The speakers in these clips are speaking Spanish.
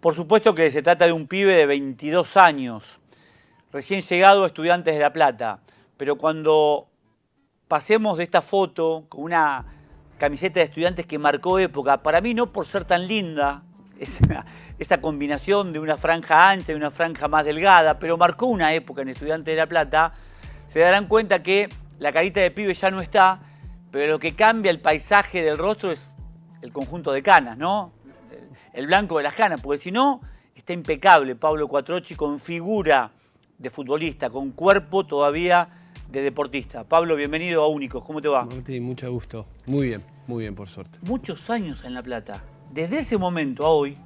Por supuesto que se trata de un pibe de 22 años, recién llegado a Estudiantes de La Plata, pero cuando pasemos de esta foto con una camiseta de Estudiantes que marcó época, para mí no por ser tan linda, esa combinación de una franja ancha y una franja más delgada, pero marcó una época en Estudiantes de La Plata, se darán cuenta que la carita de pibe ya no está, pero lo que cambia el paisaje del rostro es el conjunto de canas, ¿no? El blanco de las canas, porque si no, está impecable Pablo Quattrocchi con figura de futbolista, con cuerpo todavía de deportista. Pablo, bienvenido a Únicos, ¿cómo te va? Martín, mucho gusto. Muy bien, por suerte. Muchos años en La Plata. Desde ese momento a hoy,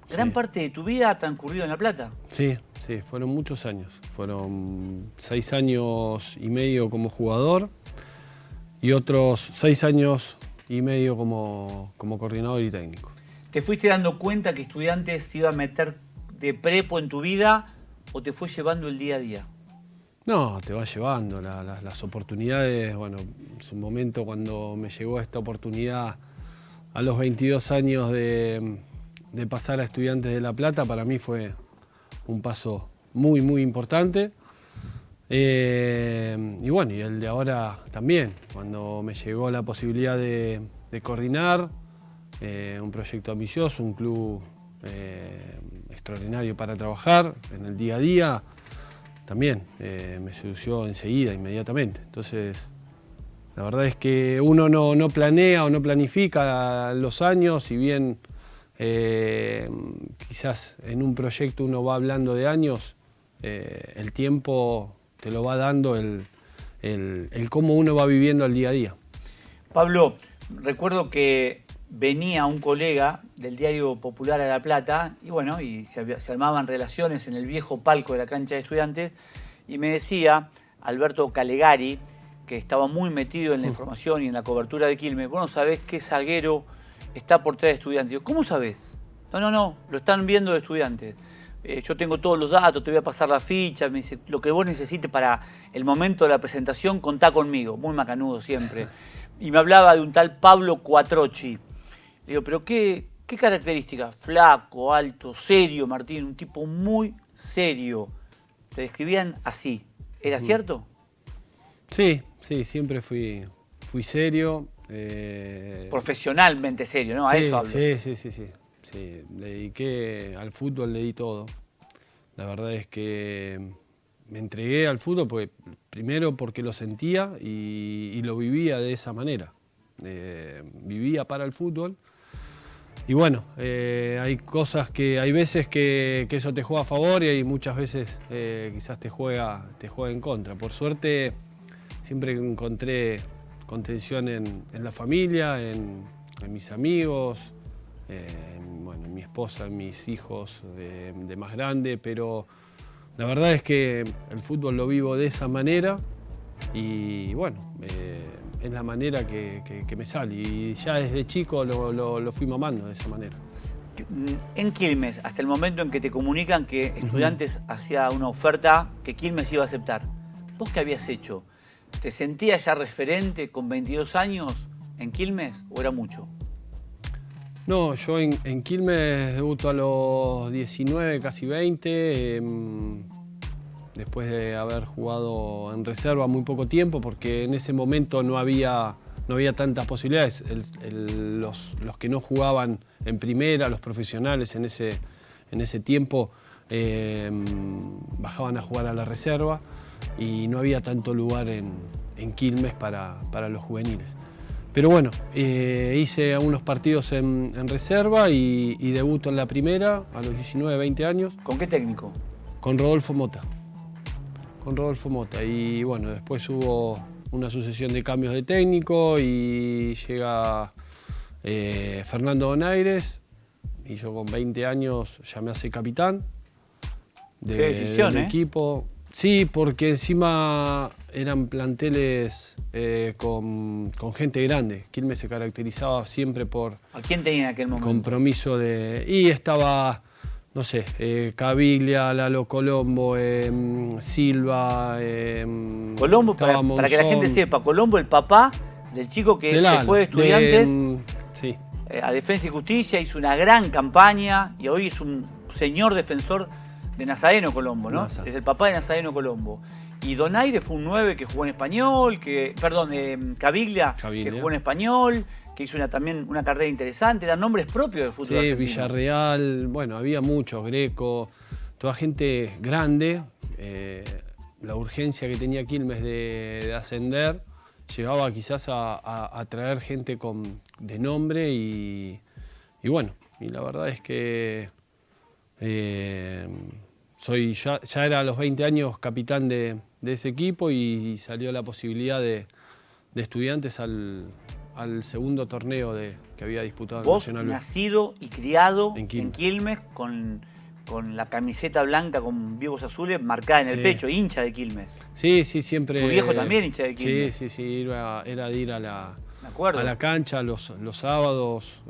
gran parte de tu vida ha transcurrido en La Plata. Sí, fueron muchos años. Fueron 6 años y medio como jugador y otros 6 años y medio como coordinador y técnico. ¿Te fuiste dando cuenta que Estudiantes se iba a meter de prepo en tu vida o te fue llevando el día a día? No, te va llevando las oportunidades. Bueno, en su momento cuando me llegó esta oportunidad a los 22 años de pasar a Estudiantes de La Plata, para mí fue un paso muy importante. Y bueno, y el de ahora también, cuando me llegó la posibilidad de coordinar un proyecto ambicioso, un club extraordinario para trabajar en el día a día, también me sedució enseguida, inmediatamente. Entonces, la verdad es que uno no planea o no planifica los años, si bien quizás en un proyecto uno va hablando de años, el tiempo te lo va dando el cómo uno va viviendo el día a día. Pablo, recuerdo que venía un colega del diario Popular a La Plata y bueno, se armaban relaciones en el viejo palco de la cancha de Estudiantes y me decía Alberto Calegari, que estaba muy metido en la información y en la cobertura de Quilmes, vos no sabés qué zaguero está por detrás de Estudiantes. Digo, ¿cómo sabés? No, lo están viendo de Estudiantes. Yo tengo todos los datos, te voy a pasar la ficha, me dice, lo que vos necesites para el momento de la presentación, contá conmigo, muy macanudo siempre. Y me hablaba de un tal Pablo Quattrocchi. Le digo, pero ¿qué características? Flaco, alto, serio, Martín, un tipo muy serio. Te describían así. ¿Era cierto? Sí, siempre fui serio. Profesionalmente serio, ¿no? A eso hablo. Sí, le dediqué al fútbol, le di todo. La verdad es que me entregué al fútbol primero porque lo sentía y lo vivía de esa manera. Vivía para el fútbol. Y bueno, hay veces que eso te juega a favor y hay muchas veces quizás te juega en contra. Por suerte siempre encontré contención en la familia, en mis amigos, en mi esposa, en mis hijos de más grande, pero la verdad es que el fútbol lo vivo de esa manera y bueno, es la manera que me sale y ya desde chico lo fui mamando de esa manera. En Quilmes, hasta el momento en que te comunican que Estudiantes hacía una oferta que Quilmes iba a aceptar, ¿vos qué habías hecho? ¿Te sentías ya referente con 22 años en Quilmes o era mucho? No, yo en Quilmes debuto a los 19, casi 20, después de haber jugado en reserva muy poco tiempo, porque en ese momento no había tantas posibilidades. Los que no jugaban en primera, los profesionales en ese tiempo, bajaban a jugar a la reserva y no había tanto lugar en Quilmes para los juveniles. Pero bueno, hice algunos partidos en reserva y debuto en la primera a los 19, 20 años. ¿Con qué técnico? Con Rodolfo Mota. Y bueno, después hubo una sucesión de cambios de técnico y llega Fernando Donaires y yo con 20 años ya me hace capitán del equipo. Sí, porque encima eran planteles con gente grande. Quilmes se caracterizaba siempre por... ¿A quién tenía en aquel momento? Compromiso de... Y estaba, no sé, Caviglia, Lalo Colombo, Silva... Colombo, para que la gente sepa, Colombo, el papá del chico que se fue de Estudiantes. Sí. a Defensa y Justicia, hizo una gran campaña y hoy es un señor defensor de Nazareno Colombo, ¿no? Nasa. Es el papá de Nazareno Colombo. Y Donaire fue un 9 que jugó en Español, Caviglia, que jugó en Español, que hizo también una carrera interesante. Eran nombres propios del fútbol Sí, argentino. Villarreal, bueno, había muchos, Greco, toda gente grande. La urgencia que tenía Quilmes de ascender llevaba quizás a traer gente de nombre y bueno, y la verdad es que ya era a los 20 años capitán de ese equipo y salió la posibilidad de Estudiantes al segundo torneo que había disputado el Vos, Nacional B. nacido y criado En en Quilmes. Quilmes, con la camiseta blanca con vivos azules marcada en el pecho, hincha de Quilmes. Sí, siempre. ¿Tu viejo también hincha de Quilmes? Sí, era de ir a Me acuerdo. la cancha los sábados,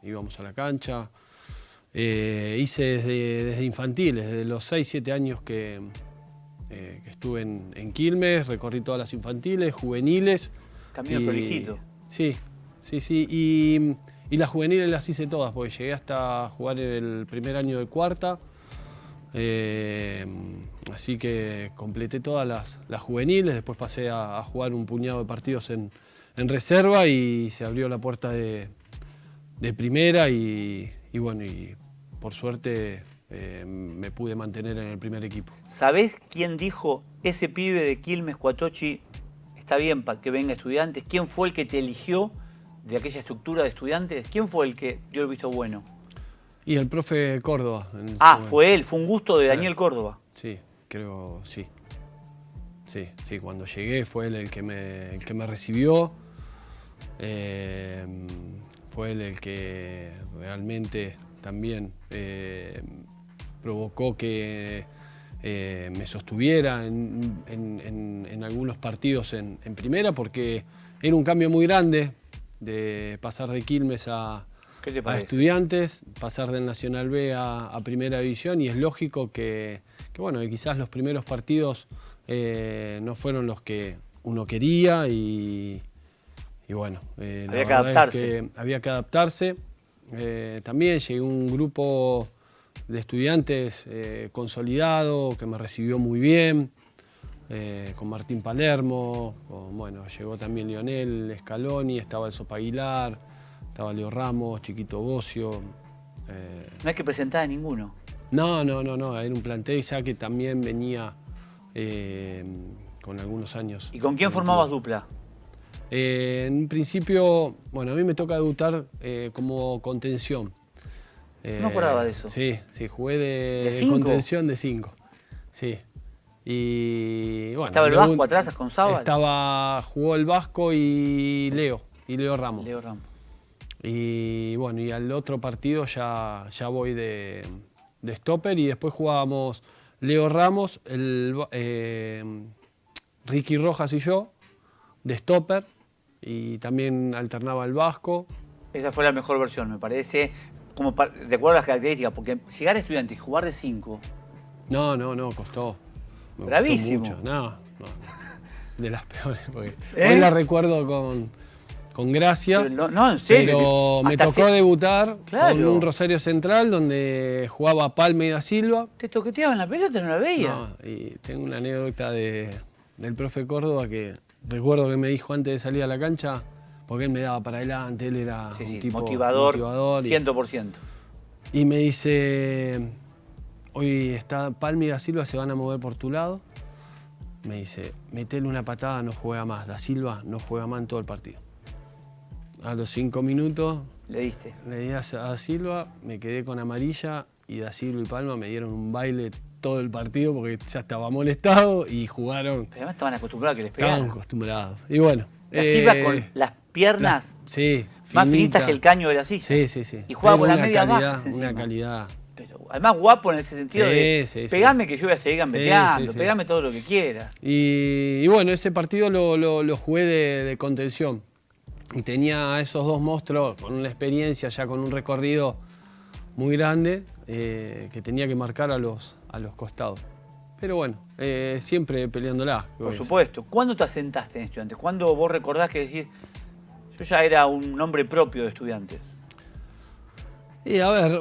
íbamos a la cancha. Hice desde infantiles, desde los 6, 7 años que estuve en Quilmes, recorrí todas las infantiles, juveniles. Camino prolijito. Sí. Y las juveniles las hice todas, porque llegué hasta jugar el primer año de cuarta. Así que completé todas las juveniles, después pasé a jugar un puñado de partidos en reserva y se abrió la puerta de primera y bueno, y por suerte me pude mantener en el primer equipo. ¿Sabés quién dijo ese pibe de Quilmes, Cuatochi, está bien para que venga Estudiantes? ¿Quién fue el que te eligió de aquella estructura de Estudiantes? ¿Quién fue el que dio el visto bueno? Y el profe Córdoba. Fue él, fue un gusto de Daniel Córdoba. Sí, creo, sí. Sí, cuando llegué fue él el que me recibió. Fue él el que realmente también provocó que me sostuviera en algunos partidos en primera, porque era un cambio muy grande de pasar de Quilmes a Estudiantes, pasar del Nacional B a Primera División, y es lógico que bueno, que quizás los primeros partidos no fueron los que uno quería y bueno, había que adaptarse. Había que adaptarse. También llegué a un grupo de estudiantes consolidado, que me recibió muy bien, con Martín Palermo, bueno, llegó también Lionel Scaloni, estaba el Sopa Aguilar, estaba Leo Ramos, Chiquito Bocio. No hay que presentar a ninguno. No, era un plantel ya que también venía con algunos años. ¿Y con quién formabas dupla? En un principio, bueno, a mí me toca debutar como contención. No acordaba de eso. Sí, jugué de contención de 5. Sí. Y bueno. ¿Estaba el Vasco atrás con Sábal? Jugó el Vasco y Leo Ramos. Leo Ramos. Y bueno, y al otro partido ya voy de stopper, y después jugábamos Leo Ramos, Ricky Rojas y yo, de stopper, y también alternaba el Vasco. Esa fue la mejor versión, me parece, de acuerdo a las características, porque llegar a Estudiantes y jugar de 5... No, costó. Bravísimo. Costó mucho. No, de las peores, porque hoy la recuerdo con gracia. No, en serio. Pero me tocó debutar con un Rosario Central donde jugaba Palma y Da Silva. ¿Te toqueteaban la pelota? No la veía. No, y tengo una anécdota del profe Córdoba que recuerdo que me dijo antes de salir a la cancha, porque él me daba para adelante, él era un tipo motivador 100%. Y me dice, hoy está Palma y Da Silva, se van a mover por tu lado. Me dice, metele una patada, no juega más. Da Silva no juega más en todo el partido. A los 5 minutos le diste. Le di a Da Silva, me quedé con amarilla, y Da Silva y Palma me dieron un baile todo el partido porque ya estaba molestado y jugaron. Pero además estaban acostumbrados a que les pegaran. Estaban acostumbrados. Y bueno. Da Silva con las piernas más finitas que el caño de la silla. Sí. Y jugaba con la media baja. Una calidad. Pero además guapo en ese sentido de pegame que yo voy a seguir gambeteando, pegame todo lo que quieras. Y bueno, ese partido lo jugué de contención. Y tenía a esos dos monstruos con una experiencia, ya con un recorrido muy grande, que tenía que marcar a los costados. Pero bueno, siempre peleándola. Por supuesto. ¿Cuándo te asentaste en Estudiantes? ¿Cuándo vos recordás que decís, Yo ya era un nombre propio de Estudiantes. Y a ver,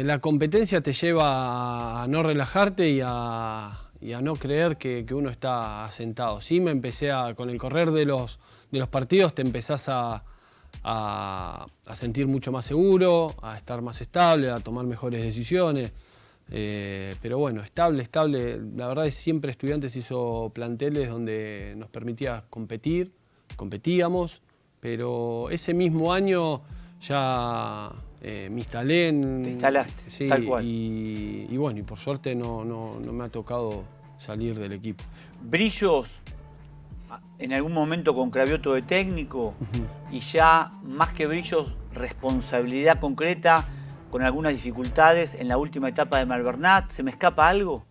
la competencia te lleva a no relajarte y a no creer que uno está asentado. Sí, con el correr de los partidos te empezás a sentir mucho más seguro, a estar más estable, a tomar mejores decisiones. Pero bueno, estable. La verdad es que siempre Estudiantes hizo planteles donde nos permitía competir, competíamos, pero ese mismo año ya me instalé Te instalaste, sí, tal cual. Y bueno, y por suerte no me ha tocado salir del equipo. Brillos en algún momento con Cravioto de técnico y ya más que brillos, responsabilidad concreta con algunas dificultades en la última etapa de Malvernat. ¿Se me escapa algo?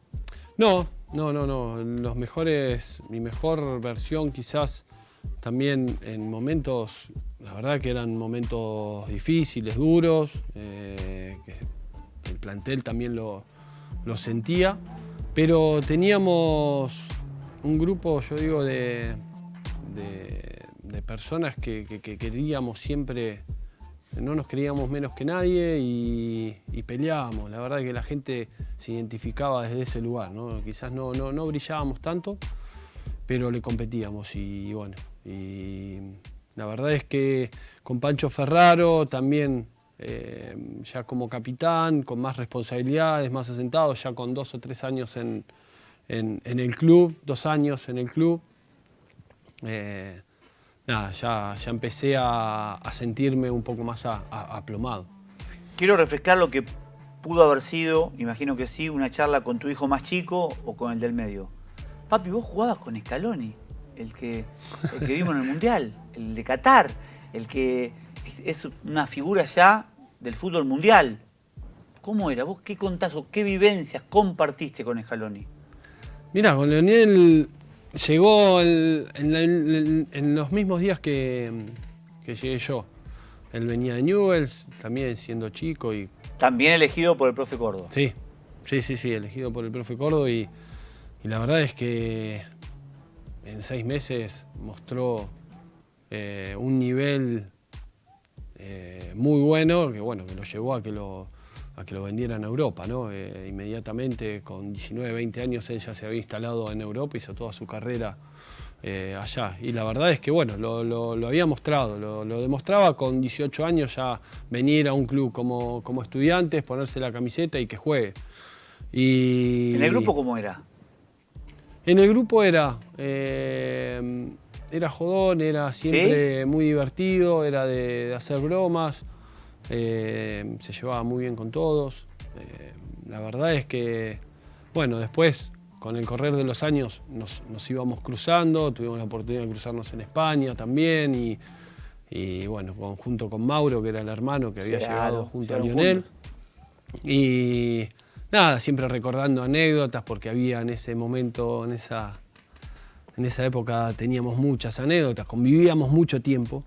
No. Mi mejor versión quizás también en momentos, la verdad que eran momentos difíciles, duros, que el plantel también lo sentía, pero teníamos un grupo, yo digo, de personas que queríamos siempre, no nos creíamos menos que nadie y peleábamos. La verdad que la gente se identificaba desde ese lugar, ¿no? Quizás no brillábamos tanto, pero le competíamos y bueno. Y la verdad es que con Pancho Ferraro también, ya como capitán, con más responsabilidades, más asentado, ya con 2 o 3 años en el club, 2 años en el club. Ya empecé a sentirme un poco más aplomado. Quiero refrescar lo que pudo haber sido, imagino que sí, una charla con tu hijo más chico o con el del medio. Papi, vos jugabas con Scaloni, el que vimos en el Mundial, el de Qatar, el que es una figura ya del fútbol mundial. ¿Cómo era? ¿Vos qué contás o qué vivencias compartiste con Scaloni? Mirá, con Leonel llegó en los mismos días que llegué yo. Él venía de Newell's, también siendo chico. También elegido por el profe Córdoba. Sí, elegido por el profe Córdoba y la verdad es que en 6 meses mostró un nivel muy bueno, que lo llevó a que lo vendieran a Europa, ¿no? Inmediatamente, con 19, 20 años, él ya se había instalado en Europa, hizo toda su carrera allá. Y la verdad es que, lo había mostrado, lo demostraba con 18 años ya venir a un club como Estudiantes, ponerse la camiseta y que juegue. ¿En el grupo cómo era? En el grupo era jodón, era siempre muy divertido, era de hacer bromas. Se llevaba muy bien con todos. La verdad es que, después, con el correr de los años, nos íbamos cruzando, tuvimos la oportunidad de cruzarnos en España también, junto con Mauro, que era el hermano que había llegado junto a Lionel. Y nada, siempre recordando anécdotas, porque había en ese momento, en esa época teníamos muchas anécdotas, convivíamos mucho tiempo.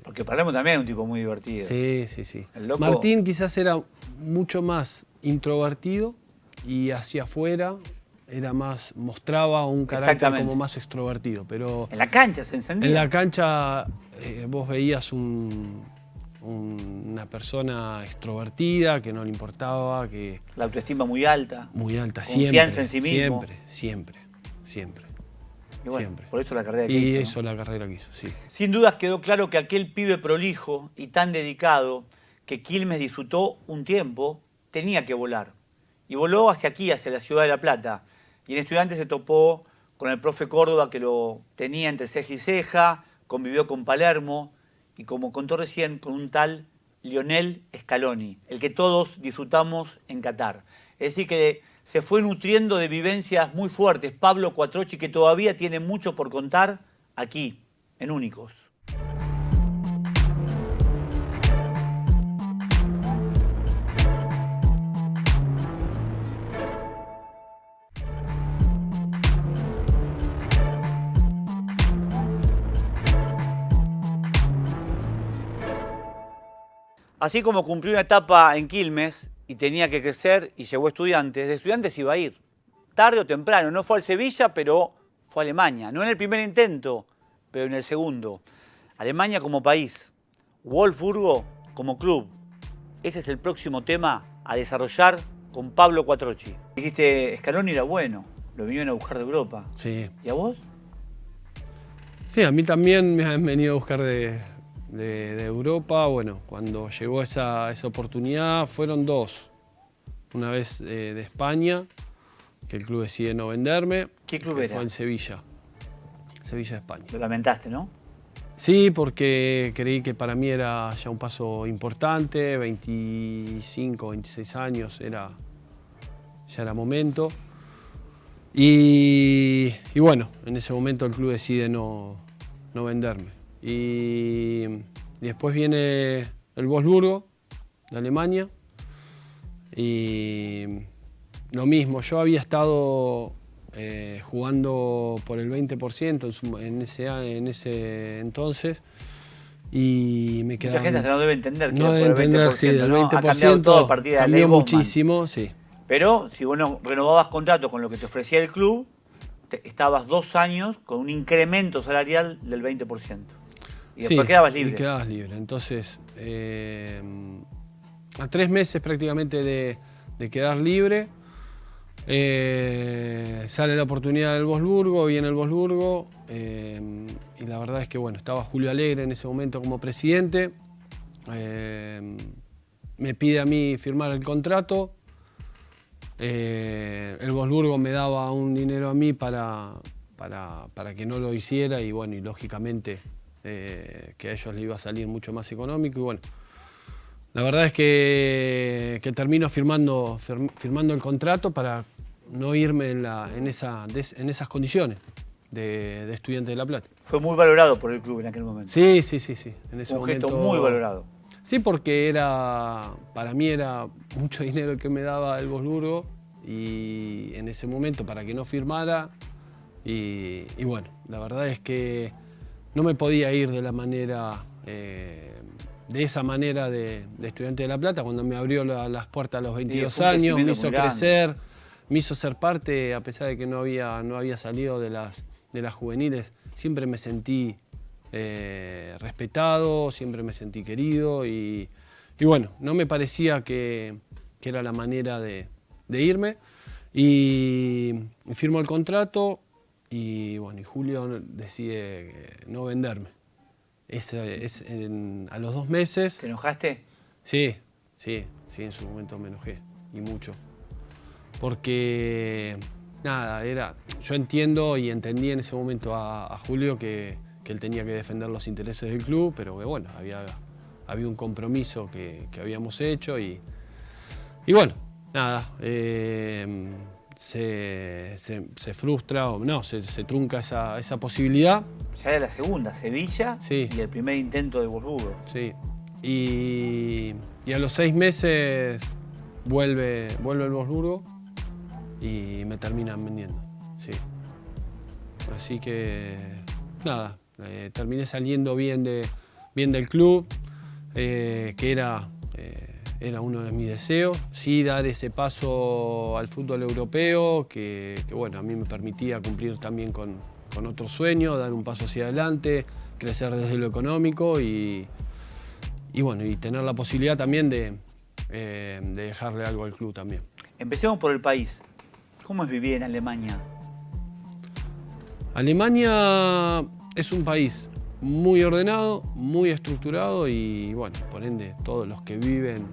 Porque Palermo también es un tipo muy divertido. Sí. El loco... Martín quizás era mucho más introvertido y hacia afuera mostraba un carácter como más extrovertido. Pero en la cancha se encendía. En la cancha vos veías una persona extrovertida, que no le importaba, que... La autoestima muy alta. Muy alta, confianza en sí mismo. Siempre. Y siempre. Por eso la carrera que hizo. hizo. Y eso la carrera que hizo, sí. Sin dudas quedó claro que aquel pibe prolijo y tan dedicado que Quilmes disfrutó un tiempo, tenía que volar. Y voló hacia aquí, hacia la ciudad de La Plata. Y en Estudiantes se topó con el profe Córdoba, que lo tenía entre ceja y ceja, convivió con Palermo y, como contó recién, con un tal Lionel Scaloni, el que todos disfrutamos en Qatar. Es decir, que se fue nutriendo de vivencias muy fuertes Pablo Quattrocchi, que todavía tiene mucho por contar aquí, en Únicos. Así como cumplió una etapa en Quilmes y tenía que crecer y llegó a Estudiantes, de Estudiantes iba a ir, tarde o temprano. No fue al Sevilla, pero fue a Alemania. No en el primer intento, pero en el segundo. Alemania como país, Wolfsburgo como club. Ese es el próximo tema a desarrollar con Pablo Quattrocchi. Dijiste, Scaloni era bueno, lo vinieron a buscar de Europa. Sí. ¿Y a vos? Sí, a mí también me han venido a buscar de Europa. Bueno, cuando llegó esa oportunidad fueron dos. Una vez de España, que el club decide no venderme. ¿Qué club era? Fue en Sevilla, Sevilla, España. Lo lamentaste, ¿no? Sí, porque creí que para mí era ya un paso importante, 25, 26 años, ya era momento. Y bueno, en ese momento el club decide no venderme. Y después viene el Wolfsburgo de Alemania y lo mismo, yo había estado jugando por el 20% en ese entonces y me quedaba... Mucha gente no debe entender que no debe por el 20%, entender, sí, del 20%, ¿no? Ha cambiado todo a partir de la ley cambió Bosman. muchísimo, sí. Pero si vos no renovabas contrato con lo que te ofrecía el club, estabas 2 años con un incremento salarial del 20%. Y después Sí, quedabas libre. y quedabas libre. Entonces, a 3 meses prácticamente de quedar libre, sale la oportunidad del Wolfsburgo, viene el Wolfsburgo, y la verdad es que bueno, estaba Julio Alegre en ese momento como presidente, me pide a mí firmar el contrato, el Wolfsburgo me daba un dinero a mí para que no lo hiciera y bueno, y lógicamente que a ellos les iba a salir mucho más económico y bueno. La verdad es que termino firmando el contrato para no irme en esas condiciones de estudiante de La Plata. Fue muy valorado por el club en aquel momento. Sí. En ese Un gesto momento, muy valorado. Sí, porque para mí era mucho dinero el que me daba el Wolfsburgo y en ese momento para que no firmara y bueno, la verdad es que no me podía ir de esa manera de estudiante de La Plata, cuando me abrió las puertas a los 22 años, me hizo crecer, me hizo ser parte, a pesar de que no había salido de las juveniles, siempre me sentí respetado, siempre me sentí querido y bueno, no me parecía que era la manera de irme y firmo el contrato y bueno, y Julio decide no venderme. A los 2 meses. ¿Te enojaste? Sí, en su momento me enojé, y mucho. Porque, nada, yo entiendo y entendí en ese momento a Julio que él tenía que defender los intereses del club, pero que bueno, había un compromiso que habíamos hecho y bueno, nada, se frustra, o no, se trunca esa posibilidad. Ya era la segunda, Sevilla, Sí. Y el primer intento de Wolfsburgo. Sí, y a los 6 meses vuelve el Wolfsburgo y me terminan vendiendo, sí. Así que, nada, terminé saliendo bien del club, que era uno de mis deseos. Sí, dar ese paso al fútbol europeo, que bueno, a mí me permitía cumplir también con otro sueño, dar un paso hacia adelante, crecer desde lo económico y bueno, y tener la posibilidad también de dejarle algo al club también. Empecemos por el país. ¿Cómo es vivir en Alemania? Alemania es un país muy ordenado, muy estructurado y bueno, por ende todos los que viven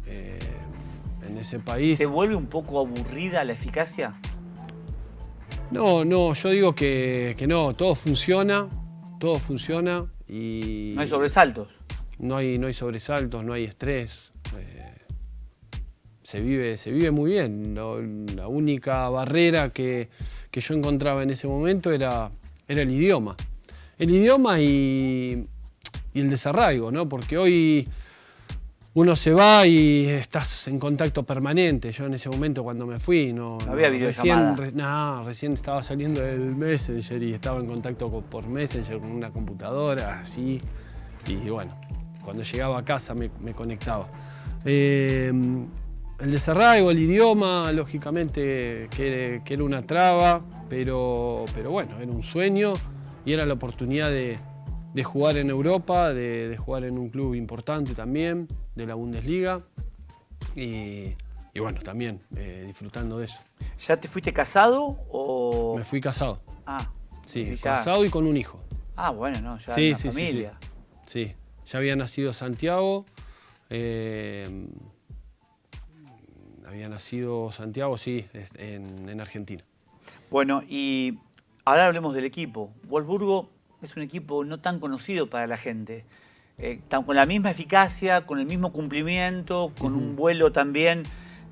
en ese país... ¿Se vuelve un poco aburrida la eficacia? No, yo digo que no, todo funciona y... ¿No hay sobresaltos? No hay sobresaltos, no hay estrés, se vive muy bien. La única barrera que yo encontraba en ese momento era el idioma. El idioma y el desarraigo, ¿no? Porque hoy uno se va y estás en contacto permanente. Yo en ese momento cuando me fui no había videollamada. Recién estaba saliendo del Messenger y estaba en contacto por Messenger con una computadora, así. Y bueno, cuando llegaba a casa me conectaba. El desarraigo, el idioma, lógicamente que era una traba, pero bueno, era un sueño y era la oportunidad de de jugar en Europa, de jugar en un club importante también, de la Bundesliga. Y bueno, también disfrutando de eso. ¿Ya te fuiste casado o...? Me fui casado. Ah, Sí, ya. casado y con un hijo. Ah, bueno, no, ya Sí, una sí, familia. Sí, ya había nacido Santiago. Había nacido Santiago, sí, en Argentina. Bueno, y ahora hablemos del equipo. Wolfsburgo es un equipo no tan conocido para la gente. Con la misma eficacia, con el mismo cumplimiento, con un vuelo también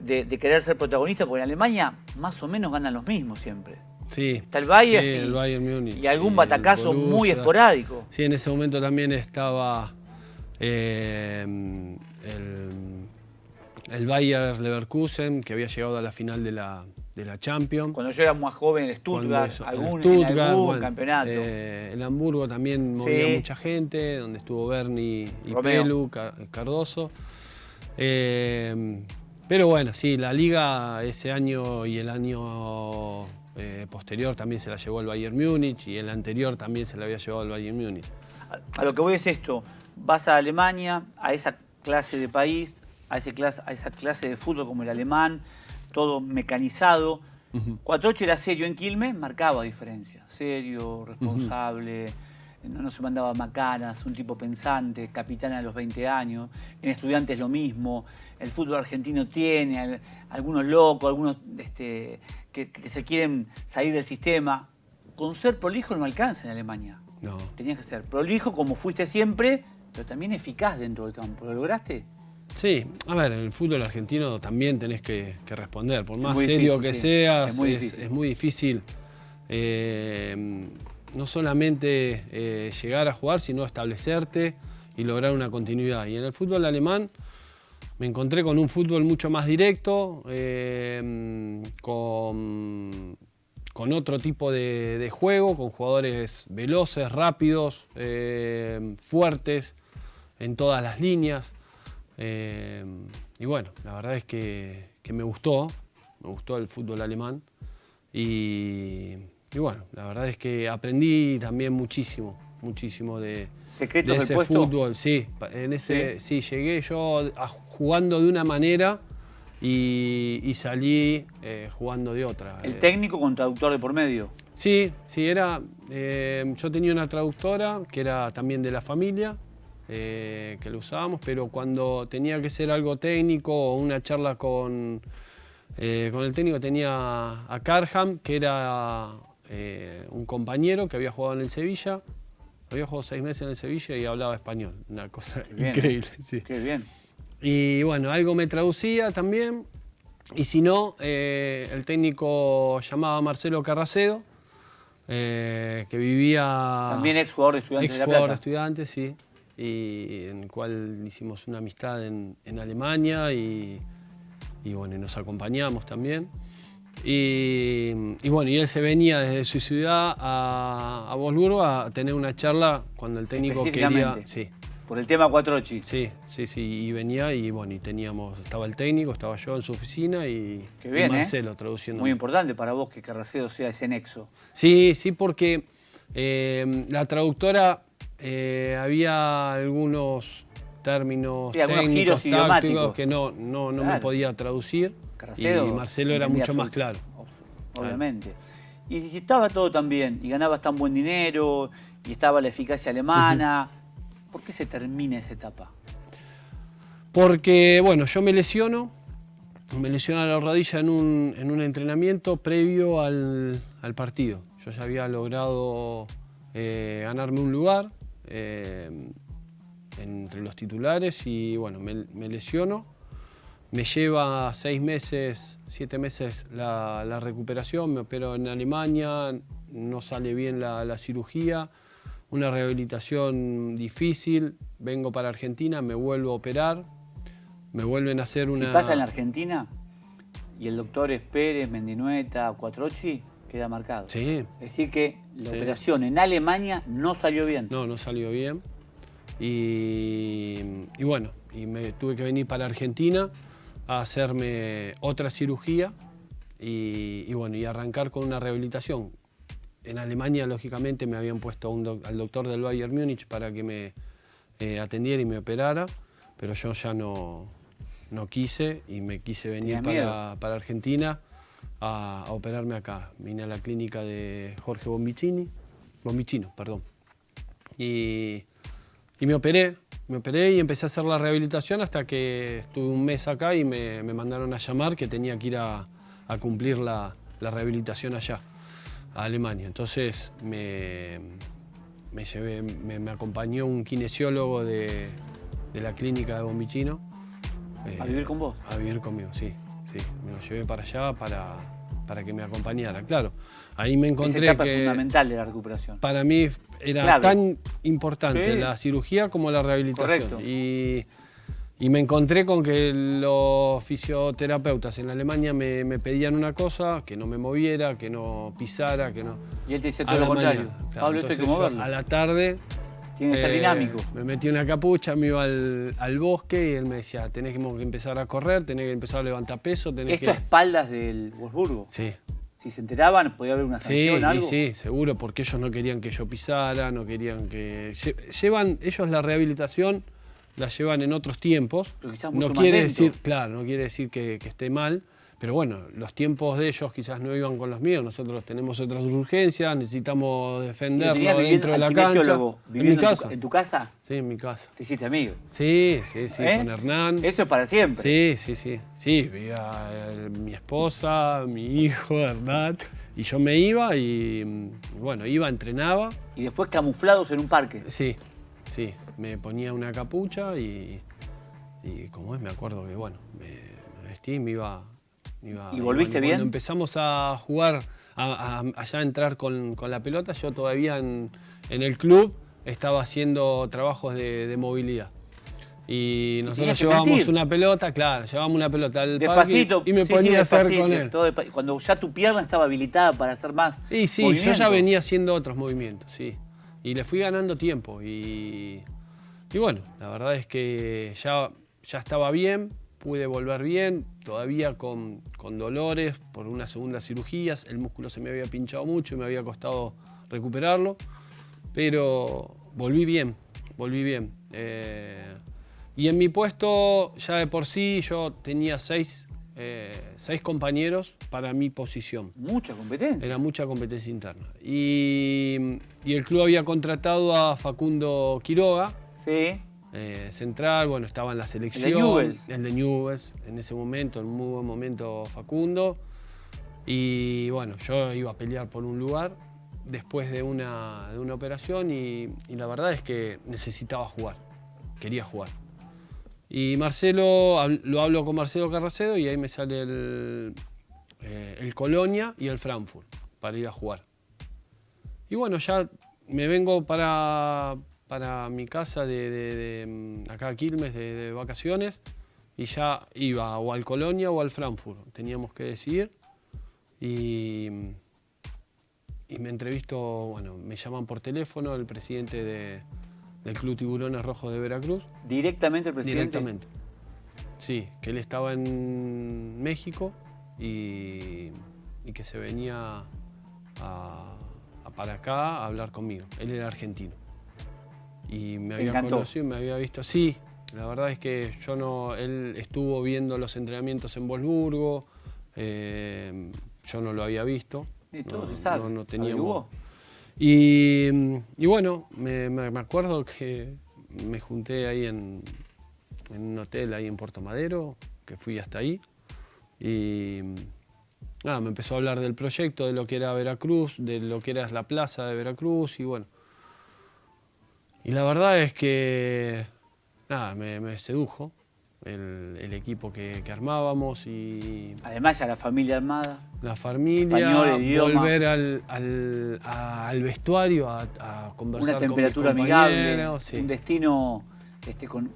de querer ser protagonista, porque en Alemania más o menos ganan los mismos siempre. Sí, Está el Bayern, sí, el Bayern Múnich, y algún sí, batacazo el muy Borussia. esporádico. Sí, en ese momento también estaba el Bayer Leverkusen, que había llegado a la final de la Champions. Cuando yo era más joven, el Stuttgart, En algún bueno, campeonato. El Hamburgo también movía mucha gente, donde estuvo Berni y Romeo. Pelu, Cardoso. Pero bueno, sí, la liga ese año y el año posterior también se la llevó el Bayern Múnich, y el anterior también se la había llevado el Bayern Múnich. A lo que voy es esto: vas a Alemania, a esa clase de país, a esa clase de fútbol como el alemán, todo mecanizado. Cuatrocchi era serio en Quilmes, marcaba diferencia. Serio, responsable, no se mandaba macanas, un tipo pensante, capitán a los 20 años. En Estudiantes lo mismo. El fútbol argentino tiene algunos locos, algunos que se quieren salir del sistema. Con ser prolijo no alcanza en Alemania. No. Tenías que ser prolijo como fuiste siempre, pero también eficaz dentro del campo. ¿Lo lograste? Sí, a ver, en el fútbol argentino también tenés que responder. Por más muy serio difícil, que sí. seas, Es muy difícil. es muy difícil no solamente llegar a jugar, sino establecerte y lograr una continuidad. Y en el fútbol alemán me encontré con un fútbol mucho más directo, con otro tipo de juego, con jugadores veloces, rápidos, fuertes en todas las líneas. Y bueno, la verdad es que me gustó el fútbol alemán. Y bueno, la verdad es que aprendí también muchísimo de ¿Secretos ese del puesto? fútbol. Sí, sí, llegué yo jugando de una manera y salí jugando de otra. ¿El técnico con traductor de por medio? Sí, era. Yo tenía una traductora que era también de la familia, que lo usábamos, pero cuando tenía que ser algo técnico o una charla con el técnico, tenía a Carham, que era un compañero que había jugado en el Sevilla. Había jugado 6 meses en el Sevilla y hablaba español. Una cosa increíble. Sí. Qué bien. Y bueno, algo me traducía también. Y si no, el técnico llamaba a Marcelo Carracedo, que vivía... También exjugador de Estudiantes de La exjugador de Plata. Estudiantes, sí. Y en el cual hicimos una amistad en Alemania y bueno, y nos acompañamos también. Y bueno, y él se venía desde su ciudad a Wolfsburgo a tener una charla cuando el técnico quería... Sí. Por el tema Cuatrocchi. Sí, y venía y bueno, y estaba el técnico, estaba yo en su oficina y, Qué bien, y Marcelo traduciendo. Muy importante para vos que Carracedo sea ese nexo. Sí, porque la traductora había algunos términos algunos técnicos, giros tácticos idiomáticos que no me podía traducir. Carracedo y Marcelo era mucho más claro. Obviamente. Y si estaba todo tan bien y ganabas tan buen dinero y estaba la eficacia alemana, ¿por qué se termina esa etapa? Porque, bueno, yo me lesiono la rodilla en un entrenamiento previo al partido. Yo ya había logrado ganarme un lugar entre los titulares y, bueno, me lesiono. Me lleva 6 meses, 7 meses la recuperación, me opero en Alemania, no sale bien la cirugía, una rehabilitación difícil, vengo para Argentina, me vuelvo a operar, me vuelven a hacer una... Si pasa en la Argentina y el doctor es Pérez, Mendinueta, Cuatrocchi, queda marcado. Sí. Es decir que la operación en Alemania no salió bien. No salió bien. Y bueno, y me tuve que venir para Argentina a hacerme otra cirugía y bueno, y arrancar con una rehabilitación. en Alemania, lógicamente, me habían puesto al doctor del Bayern Múnich para que me atendiera y me operara, pero yo ya no quise y me quise venir para Argentina a operarme acá. Vine a la clínica de Jorge Bombicino, perdón. Y me operé y empecé a hacer la rehabilitación hasta que estuve un mes acá y me mandaron a llamar que tenía que ir a cumplir la rehabilitación allá, a Alemania. Entonces me acompañó un kinesiólogo de la clínica de Bombicino. ¿A vivir con vos? A vivir conmigo, sí. Me lo llevé para allá para que me acompañara. Claro, ahí me encontré Esa etapa que es fundamental de la recuperación. para mí era Clave. tan importante Sí. la cirugía como la rehabilitación. Correcto. Y me encontré con que los fisioterapeutas en Alemania me pedían una cosa, que no me moviera, que no pisara, que no... Y él te decía a todo la lo contrario. mañana. Claro, Pablo, esto hay que entonces yo moverlo. a la tarde Tiene que ser dinámico. me metí una capucha, me iba al bosque y él me decía, tenés que empezar a correr, tenés que empezar a levantar peso, tenés Esto a que... espaldas del Wolfsburgo. Sí. Si se enteraban, podía haber una Sí, sanción, algo. sí, seguro, porque ellos no querían que yo pisara, no querían que... Llevan, ellos la rehabilitación la llevan en otros tiempos. Pero quizás mucho No más quiere lento. decir, claro, no quiere decir que esté mal, pero bueno, los tiempos de ellos quizás no iban con los míos, nosotros tenemos otras urgencias, necesitamos ¿Y lo defenderlo tenías dentro de al la cancha. kinesiólogo En mi viviendo casa. en tu casa? Sí, en mi casa. Te hiciste amigo. Sí, ¿Eh? con Hernán. Eso es para siempre. Sí, vivía mi esposa, mi hijo, Hernán, y yo me iba y bueno, entrenaba. Y después camuflados en un parque. Sí, me ponía una capucha y como es, me acuerdo que bueno, me vestí y me iba. ¿Y volviste bien? Cuando empezamos a jugar, allá a entrar con la pelota, yo todavía en el club estaba haciendo trabajos de movilidad. Y nosotros tenías que llevábamos mentir. una pelota, claro, llevábamos una pelota al Despacito. parque y me sí, ponía sí, a hacer despacito, con él. todo cuando ya tu pierna estaba habilitada para hacer más Y sí, yo movimiento. ya venía haciendo otros movimientos, sí. Y le fui ganando tiempo. Y bueno, la verdad es que ya estaba bien, pude volver bien, todavía con dolores por unas segundas cirugías. El músculo se me había pinchado mucho y me había costado recuperarlo. Pero volví bien. Y en mi puesto, ya de por sí, yo tenía seis compañeros para mi posición. Mucha competencia. Era mucha competencia interna. Y el club había contratado a Facundo Quiroga, Sí. central, bueno, estaba en la selección. El de Newell's. El de Newell's, en ese momento, en un muy buen momento Facundo. Y bueno, yo iba a pelear por un lugar después de una operación y la verdad es que necesitaba jugar, quería jugar. Y Marcelo, lo hablo con Marcelo Carracedo y ahí me sale el Colonia y el Frankfurt para ir a jugar. Y bueno, ya me vengo para mi casa de acá a Quilmes de vacaciones y ya iba o al Colonia o al Frankfurt. Teníamos que decidir y me entrevisto, bueno, me llaman por teléfono el presidente del Club Tiburones Rojos de Veracruz. ¿Directamente el presidente? Directamente. Sí, que él estaba en México y que se venía para acá a hablar conmigo. Él era argentino. Y me había encantó? conocido, me había visto. Sí, la verdad es que él estuvo viendo los entrenamientos en Wolfsburgo, yo no lo había visto. Sí, todo se sabe. No teníamos. ¿Averiguó? Y bueno, me acuerdo que me junté ahí en un hotel ahí en Puerto Madero, que fui hasta ahí. Y nada, me empezó a hablar del proyecto, de lo que era Veracruz, de lo que era la plaza de Veracruz y bueno. Y la verdad es que nada, me sedujo el equipo que armábamos y Además ya la familia armada. la familia, Español, el idioma. volver al vestuario a conversar Una temperatura con mis amigable, compañeros, sí. un destino con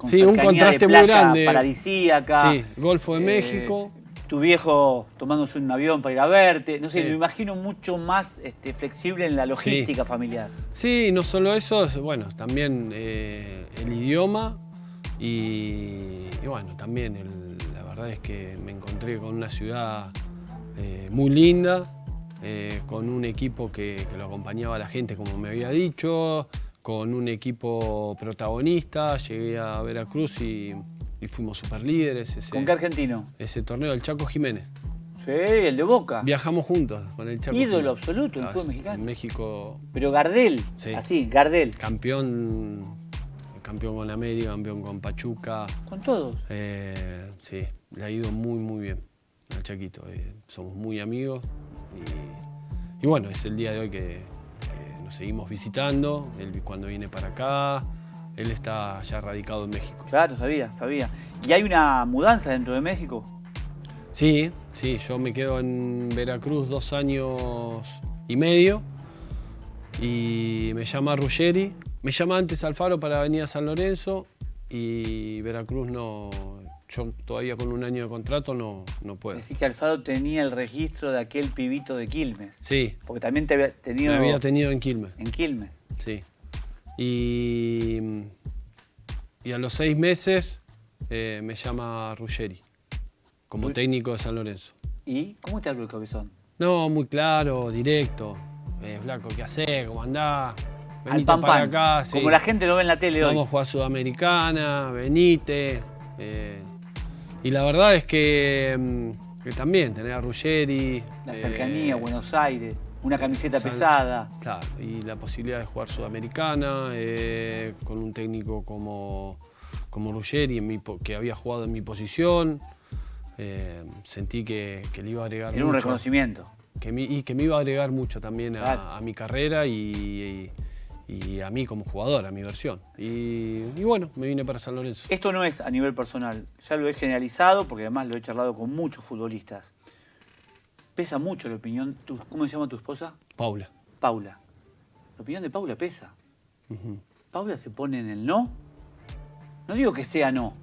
Sí, un cercanía contraste de muy playa grande. paradisíaca. Sí, Golfo de México. Tu viejo tomándose un avión para ir a verte. No sé, Sí. me imagino mucho más flexible en la logística familiar. Sí, no solo eso, bueno, también el idioma y bueno, también la verdad es que me encontré con una ciudad muy linda, con un equipo que lo acompañaba a la gente, como me había dicho, con un equipo protagonista. Llegué a Veracruz y fuimos superlíderes. ¿Con qué argentino? Ese torneo, el Chaco Jiménez. Sí, el de Boca. Viajamos juntos con el Chaco Ídolo Jiménez. absoluto en el fútbol mexicano. En México. Pero Gardel, Sí. así, Gardel. Campeón con América, campeón con Pachuca. Con todos. Sí, le ha ido muy, muy bien al Chaquito. Somos muy amigos y bueno, es el día de hoy que nos seguimos visitando. Él cuando viene para acá, él está ya radicado en México. Claro, sabía. ¿Y hay una mudanza dentro de México? Sí, yo me quedo en Veracruz 2 años y medio y me llama Ruggeri. Me llama antes Alfaro para venir a San Lorenzo y Veracruz no. Yo todavía con 1 año de contrato no puedo. Decís que Alfaro tenía el registro de aquel pibito de Quilmes. Sí. Porque también te había tenido. Me había tenido en Quilmes. En Quilmes. Sí. Y a los 6 meses me llama Ruggeri como técnico de San Lorenzo. ¿Y cómo te habló el cabezón? No, muy claro, directo. Flaco, ¿qué hacés? ¿Cómo andás? Al pan para pan. acá. Sí. Como la gente lo ve en la tele hoy. Vamos a jugar Sudamericana, venite. Y la verdad es que también tener a Ruggeri. La cercanía, Buenos Aires, una camiseta pesada. Claro, y la posibilidad de jugar Sudamericana con un técnico como Ruggeri, que había jugado en mi posición. Sentí que le iba a agregar mucho. Era un reconocimiento. Que me iba a agregar mucho también Claro. a mi carrera y a mí como jugador, a mi versión. Y bueno, me vine para San Lorenzo. Esto no es a nivel personal, ya lo he generalizado porque además lo he charlado con muchos futbolistas. Pesa mucho la opinión. ¿Cómo se llama tu esposa? Paula. Paula. La opinión de Paula pesa. Paula se pone en el no. No digo que sea no,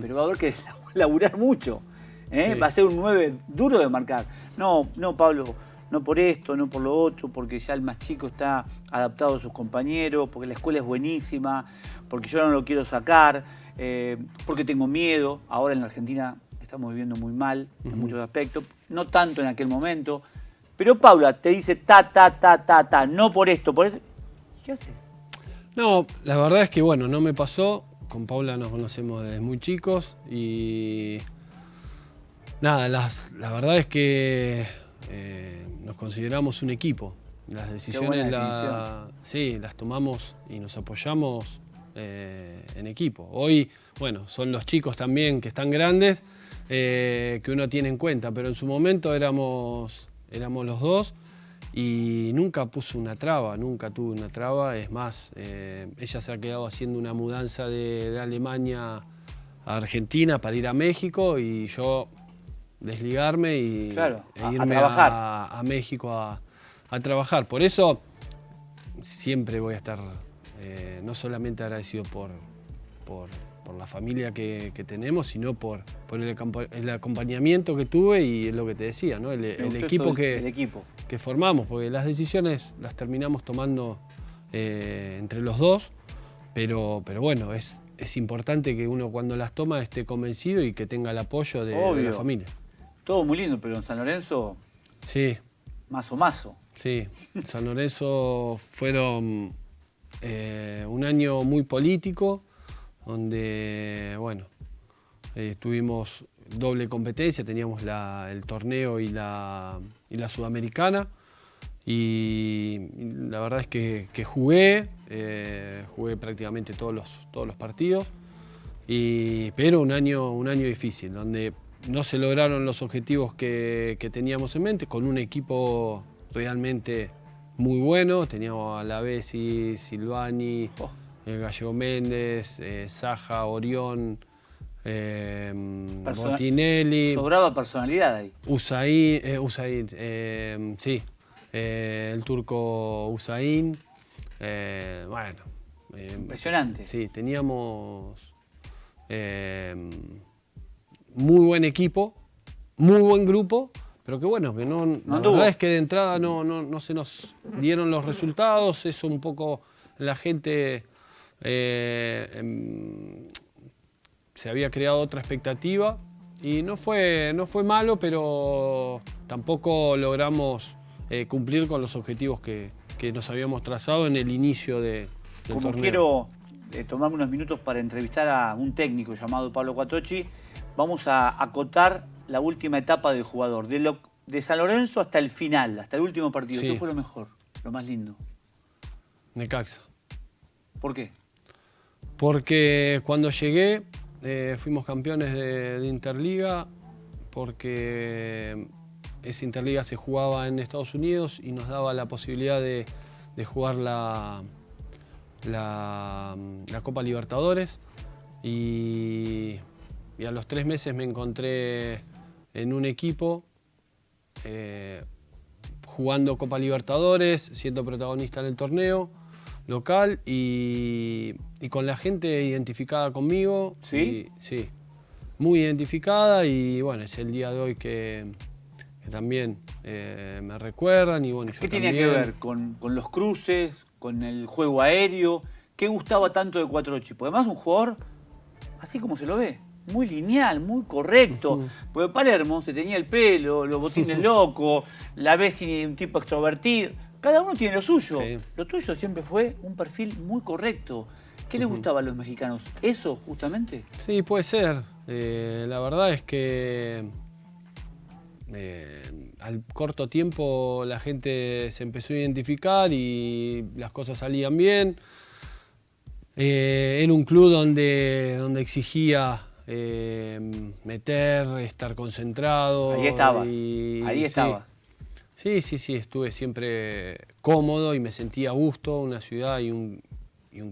pero va a haber que laburar mucho. Sí. Va a ser un 9 duro de marcar. No, Pablo, no por esto, no por lo otro, porque ya el más chico está adaptado a sus compañeros, porque la escuela es buenísima, porque yo no lo quiero sacar, porque tengo miedo. Ahora en la Argentina estamos viviendo muy mal en muchos aspectos, no tanto en aquel momento. Pero Paula te dice no por esto, por esto. ¿Qué haces? No, la verdad es que bueno, no me pasó. Con Paula nos conocemos desde muy chicos y nada, la verdad es que nos consideramos un equipo. Las decisiones las tomamos y nos apoyamos en equipo. Hoy, bueno, son los chicos también que están grandes que uno tiene en cuenta, pero en su momento éramos los dos y nunca puso una traba, nunca tuve una traba. Es más, ella se ha quedado haciendo una mudanza de Alemania a Argentina para ir a México y yo desligarme y claro, e irme a trabajar a México a trabajar. Por eso siempre voy a estar no solamente agradecido por la familia que tenemos, sino por el acompañamiento que tuve y lo que te decía, ¿no? el equipo que formamos, porque las decisiones las terminamos tomando entre los dos, pero bueno, es importante que uno cuando las toma esté convencido y que tenga el apoyo de la familia. Todo muy lindo, pero en San Lorenzo, sí. Mazo. Sí, en San Lorenzo fueron un año muy político, donde, bueno, tuvimos doble competencia, teníamos el torneo y la Sudamericana, y la verdad es que jugué prácticamente todos los partidos, pero un año difícil, donde no se lograron los objetivos que teníamos en mente, con un equipo realmente muy bueno. Teníamos a Lavesi, Silvani, Gallego Méndez, Saja, Orión, Botinelli. Sobraba personalidad ahí. Usain, sí, el turco Usain. Bueno. Impresionante. Sí, teníamos muy buen equipo, muy buen grupo, pero que bueno, que la verdad es que de entrada no se nos dieron los resultados. Eso un poco la gente se había creado otra expectativa y no fue malo, pero tampoco logramos cumplir con los objetivos que nos habíamos trazado en el inicio del Como torneo. quiero tomarme unos minutos para entrevistar a un técnico llamado Pablo Quattrocchi, vamos a acotar la última etapa del jugador, de San Lorenzo hasta el final, hasta el último partido. Sí. ¿Qué fue lo mejor, lo más lindo? Necaxa. ¿Por qué? Porque cuando llegué fuimos campeones de Interliga, porque esa Interliga se jugaba en Estados Unidos y nos daba la posibilidad de jugar la Copa Libertadores, y a los 3 meses me encontré en un equipo jugando Copa Libertadores, siendo protagonista en el torneo local y con la gente identificada conmigo. ¿Sí? Sí, muy identificada, y bueno, es el día de hoy que también me recuerdan, y bueno, yo ¿Qué tenía que también. ver con los cruces, con el juego aéreo? ¿Qué gustaba tanto de Quattrocchi? Porque además un jugador, así como se lo ve, muy lineal, muy correcto. Porque Palermo se tenía el pelo, los botines locos, la Bessi un tipo extrovertido. Cada uno tiene lo suyo. Sí. Lo tuyo siempre fue un perfil muy correcto. ¿Qué les gustaba a los mexicanos? ¿Eso justamente? Sí, puede ser. La verdad es que al corto tiempo la gente se empezó a identificar y las cosas salían bien. Era un club donde exigía meter, estar concentrado. Ahí estabas. Ahí Ahí estabas. Sí, estuve siempre cómodo y me sentía a gusto. Una ciudad y un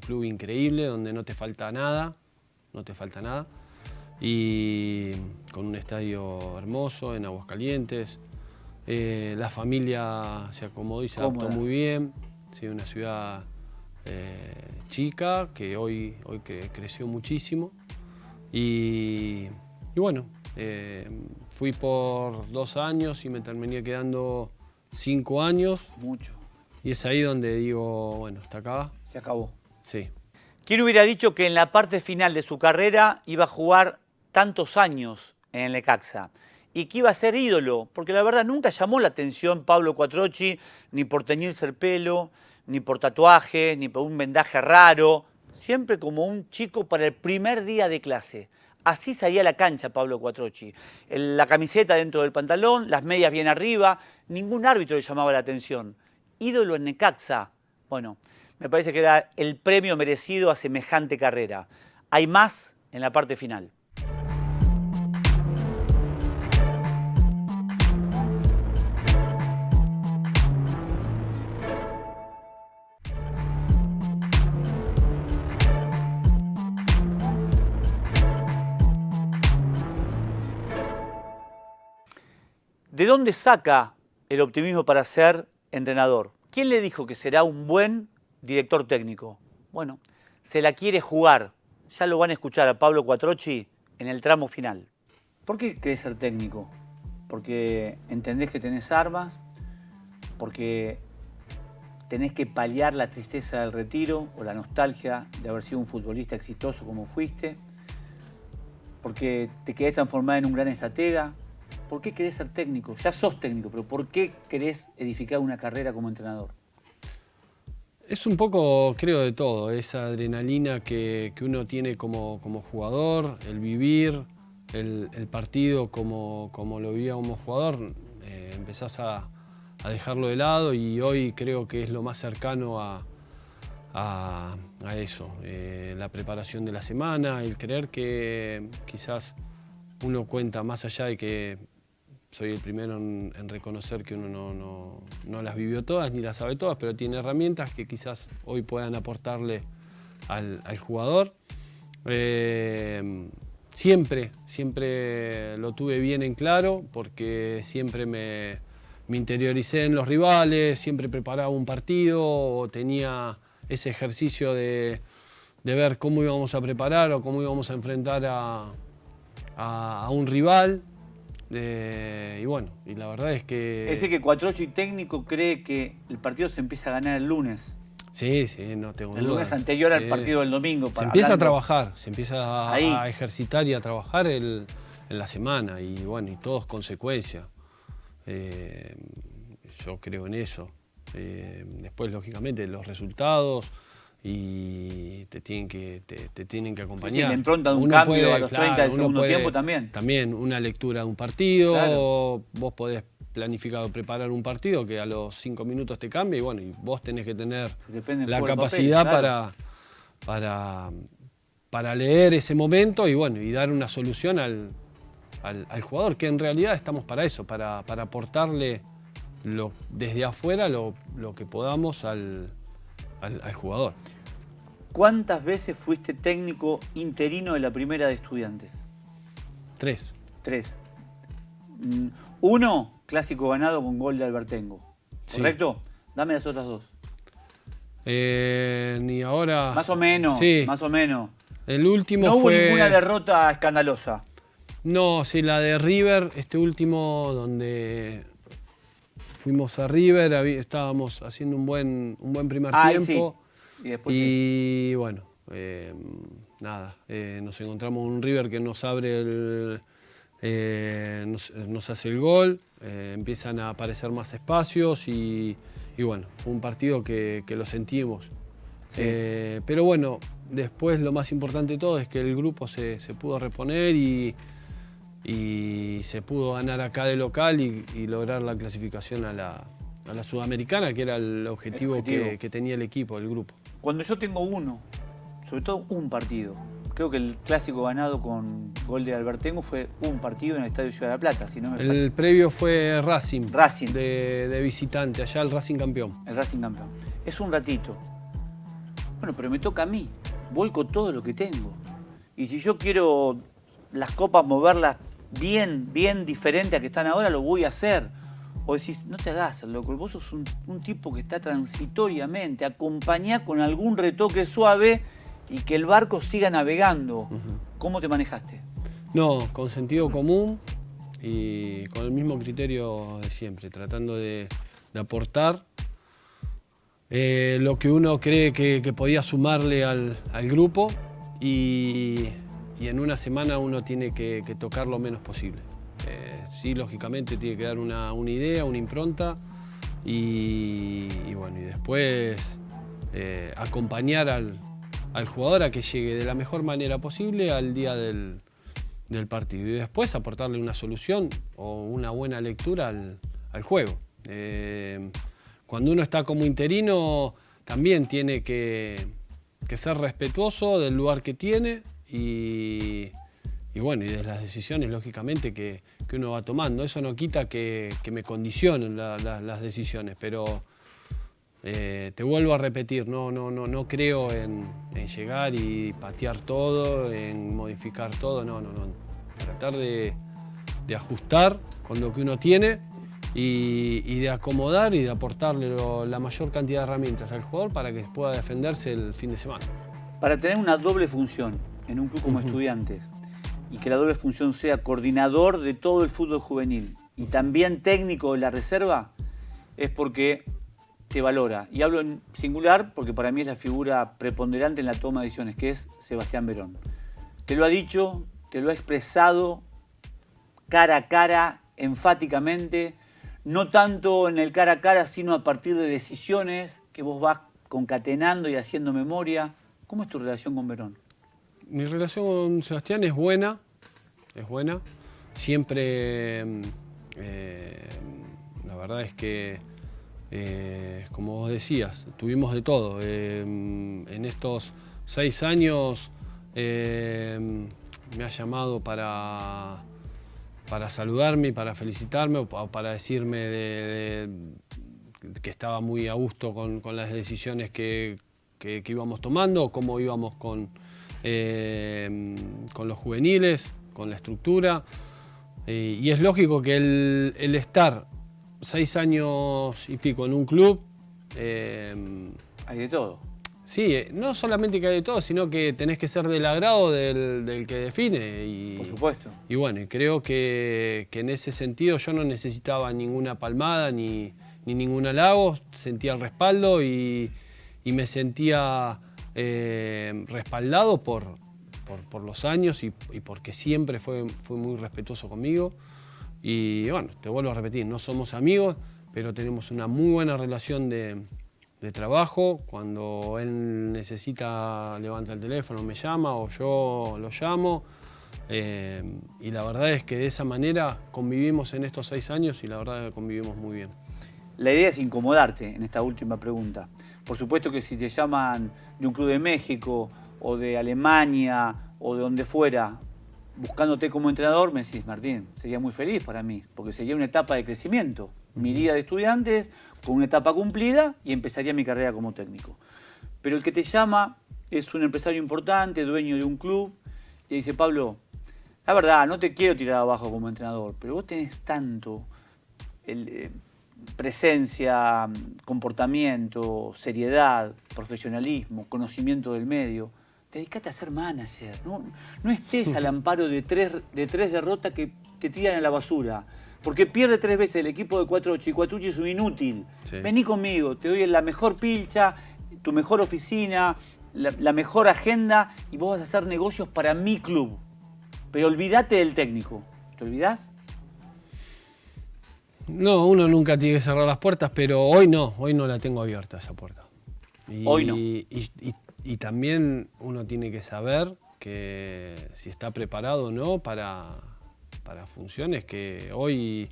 club increíble donde no te falta nada, y con un estadio hermoso en Aguascalientes. La familia se acomodó y se adaptó muy bien. Sí, una ciudad chica que hoy creció muchísimo. Y bueno, fui por 2 años y me terminé quedando 5 años. Mucho. Y es ahí donde digo, bueno, hasta acá. Se acabó. Sí. ¿Quién hubiera dicho que en la parte final de su carrera iba a jugar tantos años en el Necaxa? Y que iba a ser ídolo, porque la verdad nunca llamó la atención Pablo Quattrocchi, ni por teñirse el pelo, ni por tatuaje, ni por un vendaje raro. Siempre como un chico para el primer día de clase. Así salía a la cancha Pablo Quattrocchi. La camiseta dentro del pantalón, las medias bien arriba, ningún árbitro le llamaba la atención. Ídolo en Necaxa. Bueno, me parece que era el premio merecido a semejante carrera. Hay más en la parte final. ¿De dónde saca el optimismo para ser entrenador? ¿Quién le dijo que será un buen director técnico? Bueno, se la quiere jugar. Ya lo van a escuchar a Pablo Quattrocchi en el tramo final. ¿Por qué querés ser técnico? ¿Porque entendés que tenés armas? ¿Porque tenés que paliar la tristeza del retiro o la nostalgia de haber sido un futbolista exitoso como fuiste? ¿Porque te querés transformar en un gran estratega? ¿Por qué querés ser técnico? Ya sos técnico, pero ¿por qué querés edificar una carrera como entrenador? Es un poco, creo, de todo. Esa adrenalina que uno tiene como jugador, el vivir el partido como lo vivía como jugador, empezás a dejarlo de lado, y hoy creo que es lo más cercano a eso. La preparación de la semana, el creer que quizás uno cuenta, más allá de que soy el primero en reconocer que uno no las vivió todas ni las sabe todas, pero tiene herramientas que quizás hoy puedan aportarle al jugador. Siempre lo tuve bien en claro, porque siempre me interioricé en los rivales, siempre preparaba un partido o tenía ese ejercicio de ver cómo íbamos a preparar o cómo íbamos a enfrentar a un rival. Y bueno, y la verdad es que... Es decir, que Quattrocchi técnico cree que el partido se empieza a ganar el lunes. Sí, no tengo duda. El lunes anterior al partido del domingo. Se empieza a trabajar, se empieza Ahí. a ejercitar y a trabajar en la semana, y bueno, y todo es consecuencia. yo creo en eso. Después, lógicamente, los resultados y te tienen que acompañar. Sí, la impronta de un Uno cambio puede, a los 30 del segundo tiempo también. También una lectura de un partido, Claro. vos podés planificar o preparar un partido que a los 5 minutos te cambia y bueno, y vos tenés que tener Depende la del papel, capacidad claro. para leer ese momento y bueno, y dar una solución al jugador, que en realidad estamos para eso, para aportarle desde afuera lo que podamos al jugador. ¿Cuántas veces fuiste técnico interino de la primera de Estudiantes? 3. 3. 1, clásico ganado con gol de Albertengo. ¿Correcto? Sí. Dame las otras 2. Ni ahora... Más o menos, sí. Más o menos. El último no hubo fue... ninguna derrota escandalosa. No, sí, la de River, este último donde fuimos a River, estábamos haciendo un buen primer tiempo. Sí. Y después bueno, nada, nos encontramos un River que nos abre nos hace el gol, empiezan a aparecer más espacios y bueno, fue un partido que lo sentimos. Sí. Pero bueno, después lo más importante de todo es que el grupo se pudo reponer y se pudo ganar acá de local y lograr la clasificación a la Sudamericana, que era el objetivo. Que tenía el equipo, el grupo. Cuando yo tengo uno, sobre todo un partido, creo que el clásico ganado con gol de Albertengo fue un partido en el Estadio Ciudad de la Plata. Si no me el previo fue Racing. Racing. De visitante, allá el Racing campeón. El Racing campeón. Es un ratito. Bueno, pero me toca a mí. Volco todo lo que tengo. Y si yo quiero las copas moverlas bien diferente a que están ahora, lo voy a hacer. O decís, no te hagas, loco, vos sos un tipo que está transitoriamente, acompañá con algún retoque suave y que el barco siga navegando. ¿Cómo te manejaste? No, con sentido común y con el mismo criterio de siempre, tratando de aportar lo que uno cree que podía sumarle al grupo y en una semana uno tiene que tocar lo menos posible. Sí, lógicamente tiene que dar una idea, una impronta y bueno, y después acompañar al jugador a que llegue de la mejor manera posible al día del partido y después aportarle una solución o una buena lectura al juego. Cuando uno está como interino también tiene que ser respetuoso del lugar que tiene y bueno, y de las decisiones, lógicamente, que uno va tomando. Eso no quita que me condicionen las decisiones, pero te vuelvo a repetir, no creo en llegar y patear todo, en modificar todo, no. Tratar de ajustar con lo que uno tiene y de acomodar y de aportarle la mayor cantidad de herramientas al jugador para que pueda defenderse el fin de semana. Para tener una doble función en un club como Estudiantes, y que la doble función sea coordinador de todo el fútbol juvenil y también técnico de la reserva, es porque te valora. Y hablo en singular porque para mí es la figura preponderante en la toma de decisiones, que es Sebastián Verón. Te lo ha dicho, te lo ha expresado cara a cara, enfáticamente, no tanto en el cara a cara, sino a partir de decisiones que vos vas concatenando y haciendo memoria. ¿Cómo es tu relación con Verón? Mi relación con Sebastián es buena. Siempre, la verdad es que, como vos decías, tuvimos de todo. En estos 6 años me ha llamado para saludarme, para felicitarme o para decirme que estaba muy a gusto con las decisiones que íbamos tomando, cómo íbamos con los juveniles, con la estructura. Y es lógico que el estar 6 años y pico en un club... hay de todo. Sí, no solamente que hay de todo, sino que tenés que ser del agrado del que define. Por supuesto. Y bueno, creo que en ese sentido yo no necesitaba ninguna palmada ni ningún halago, sentía el respaldo y me sentía respaldado por los años y porque siempre fue muy respetuoso conmigo. Y bueno, te vuelvo a repetir, no somos amigos, pero tenemos una muy buena relación de trabajo. Cuando él necesita, levanta el teléfono, me llama o yo lo llamo. Y la verdad es que de esa manera convivimos en estos 6 años y la verdad es que convivimos muy bien. La idea es incomodarte en esta última pregunta. Por supuesto que si te llaman de un club de México o de Alemania o de donde fuera, buscándote como entrenador, me decís, Martín, sería muy feliz para mí, porque sería una etapa de crecimiento. Me iría de Estudiantes con una etapa cumplida y empezaría mi carrera como técnico. Pero el que te llama es un empresario importante, dueño de un club, y dice, Pablo, la verdad, no te quiero tirar abajo como entrenador, pero vos tenés tanto presencia, comportamiento, seriedad, profesionalismo, conocimiento del medio. Dedicate a ser manager, no estés al amparo de tres derrotas que te tiran a la basura. Porque pierde 3 veces el equipo de Cuatrucci y Cuatrucci es un inútil. Sí. Vení conmigo, te doy la mejor pilcha, tu mejor oficina, la mejor agenda y vos vas a hacer negocios para mi club. Pero olvídate del técnico. ¿Te olvidás? No, uno nunca tiene que cerrar las puertas, pero hoy no la tengo abierta esa puerta. Hoy no. Y también uno tiene que saber que si está preparado o no para funciones que hoy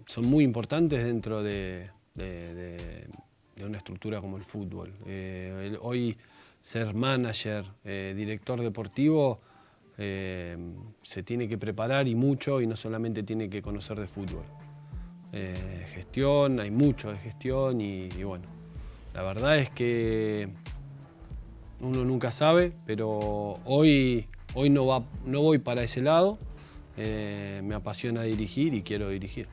son muy importantes dentro de una estructura como el fútbol. Hoy ser manager, director deportivo, se tiene que preparar y mucho, y no solamente tiene que conocer de fútbol. Gestión, hay mucho de gestión y bueno, la verdad es que uno nunca sabe, pero hoy no voy para ese lado. Me apasiona dirigir y quiero dirigir.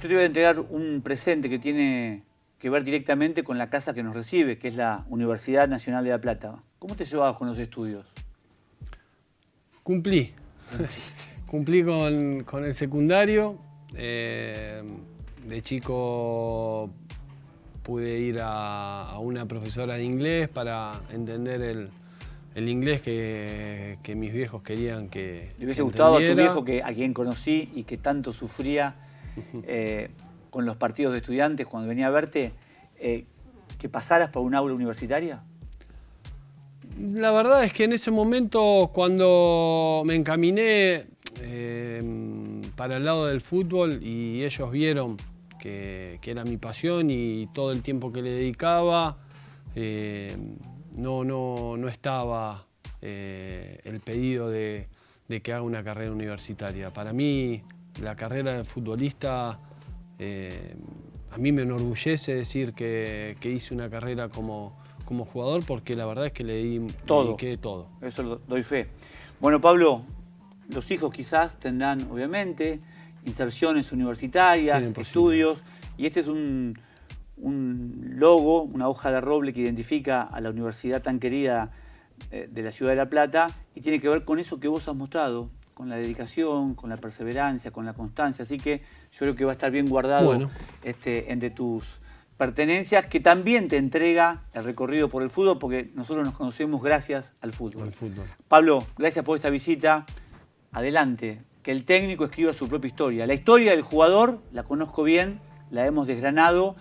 Yo te voy a entregar un presente que tiene que ver directamente con la casa que nos recibe, que es la Universidad Nacional de La Plata. ¿Cómo te llevabas con los estudios? Cumplí con el secundario. De chico pude ir a una profesora de inglés para entender el inglés que mis viejos querían que ¿Le hubiese gustado a tu viejo, a quien conocí y que tanto sufría con los partidos de Estudiantes cuando venía a verte, que pasaras por un aula universitaria? La verdad es que en ese momento, cuando me encaminé para el lado del fútbol y ellos vieron que era mi pasión y todo el tiempo que le dedicaba, no estaba el pedido de que haga una carrera universitaria. Para mí, la carrera de futbolista, a mí me enorgullece decir que hice una carrera como jugador, porque la verdad es que le dediqué todo. Eso lo doy fe. Bueno, Pablo, los hijos quizás tendrán, obviamente, inserciones universitarias, estudios, y este es un logo, una hoja de roble que identifica a la universidad tan querida de la ciudad de La Plata, y tiene que ver con eso que vos has mostrado, con la dedicación, con la perseverancia, con la constancia. Así que yo creo que va a estar bien guardado entre tus pertenencias, que también te entrega el recorrido por el fútbol, porque nosotros nos conocemos gracias al fútbol. Pablo, gracias por esta visita. Adelante, que el técnico escriba su propia historia. La historia del jugador la conozco bien, la hemos desgranado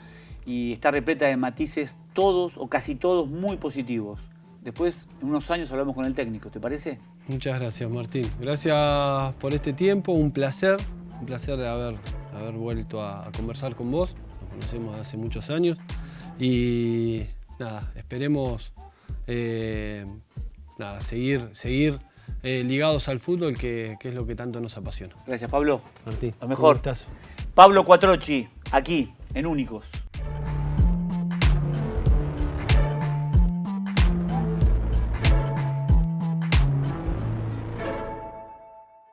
y está repleta de matices, todos o casi todos muy positivos. Después, en unos años, hablamos con el técnico, ¿te parece? Muchas gracias, Martín. Gracias por este tiempo, un placer haber vuelto a conversar con vos. Nos conocemos hace muchos años y nada, esperemos seguir ligados al fútbol, que es lo que tanto nos apasiona. Gracias, Pablo. Martín, lo mejor. Un gustazo. Pablo Cuatrucci, aquí, en Únicos.